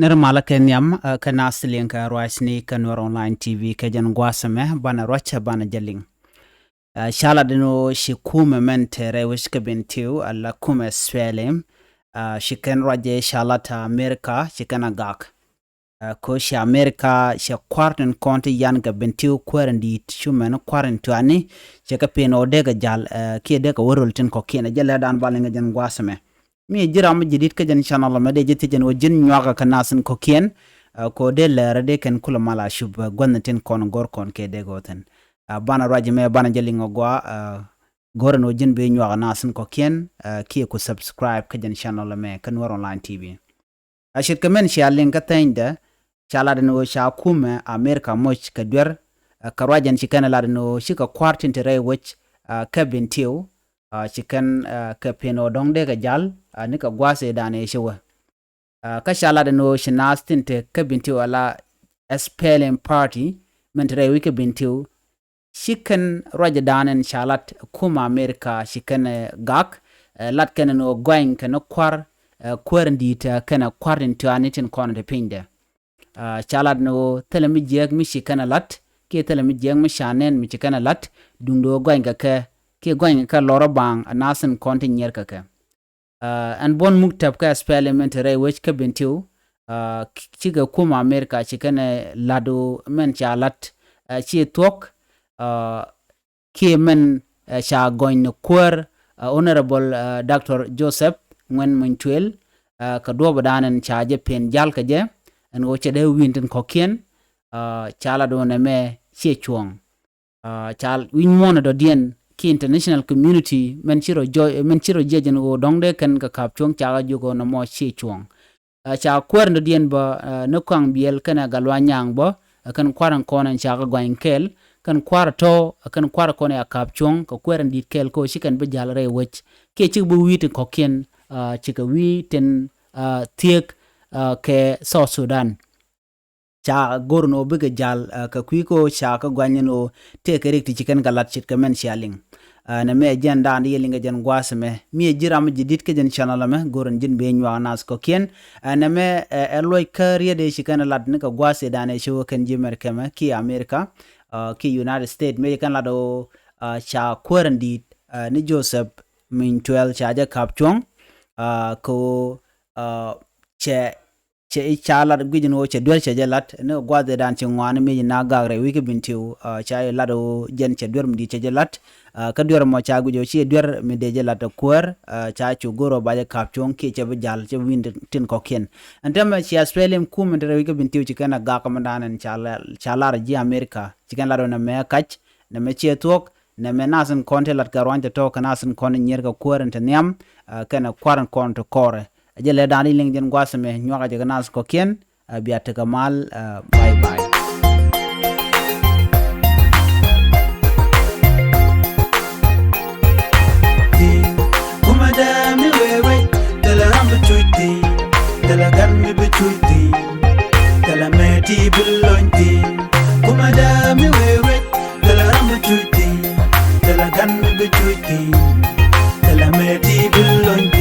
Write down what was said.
Nirmala kenyam kana asliyan ka roisni kanwar online TV kajan gwasame bana rocha bana jaling. Shala dino shi kume mentere wishka bintiu alla kume swelem. Shiken roje shalata Amerika shikana gak. Ko shi Amerika shi kwarten konti yanga bintiu kwerendi shumen kwaren tuani shika pino dega jal kia dega warultin ko kina jala dan balinga jan gwasame. Mi jiram jidit ka jan channel ma de jiti jan wajin nywaga kanasin ko kien ko de lere de ken kula mala shub gwannatin kon gor kon ke de goten bana raji me bana jalingo gwa goran wajin be nywaga nasin ko kien ki ko subscribe ka jan channel me kanwar online TV ashit kamen shi alin ka tanda chala de no sha kuma America moch ka dwer ka rajan shi kana la no shi ka kwartin tere wach ka bintiu chicken ka pino dong de ga jal ni ka gwase dane shewa ka shala de no shinastin te ka binti wala SPLM party mentre wike binti chicken roja danen shalat kuma America chicken gak lat ken no going ken kwar kwarndita ken kwarin tuanitin kon de pinde shalad no telemi jeg mi chicken lat ke telemi jeg mi shanen mi chicken lat dundo going ka ke going ka loro bang nasin konti nyer kake and bon muktab ka experiment re which ka bintiu chiga kuma America chikane lado men chalat chi tok ke men cha going kwar honorable Dr. Joseph Ngwen Mintwel ka do badanen chaje pen jal ka je en wo chede winten kokien chala do ne me chi chuong chal win mono do dien ki international community men chiro jejen go dongde kan ka kapchong chaga jugo na mo chi chuong cha kwer no dien ba no kwang biel kana galwa nyang bo kan kwaran konan chaga gwain kel kan kwar to kan kwar kone ya kapchong ko kweran dit kel ko shikan be jalre wech ke chi bu wit ko ken chika wi ten tiek ke South Sudan cha gorno bega jal ka kwiko cha ka gwanyano te kerek ti chicken galat chit kamen shaling na me agenda and yelinga jan gwasme mi jiram jidit ke jan channel me goron jin be nywa nas ko kien na me eloy career de chicken lat ne ka gwase dane show kan jimer kema ki America ki United States me kan lado cha kwerandi ni Joseph Mintwel cha ja kapchong ko che chala gwijino che dwel che jalat ne gwade dan che ngwane mi na gagre wiki bintiu cha lado jen che dwer mdi che jalat ka dwer mo cha gujo chi dwer mi de jalat kwer cha chu goro baje kapchong ki che bjal che wind tin kokien antem chi Australian kum de wiki bintiu chi kana ga kamandan chala ji America chi kan lado na me kach na me che tok na me nasen konte lat garwante to kana nasen kon nyer ka kwer nteniam kana kwaran kon to kore ajele dani ling jen gwasame nywaga je nas ko kien biate kamal bye bye kuma da mi wewe dala rambe chuiti dala gammi be chuiti dala meti bulonti kuma da mi wewe dala rambe chuiti dala gammi be chuiti dala meti bulonti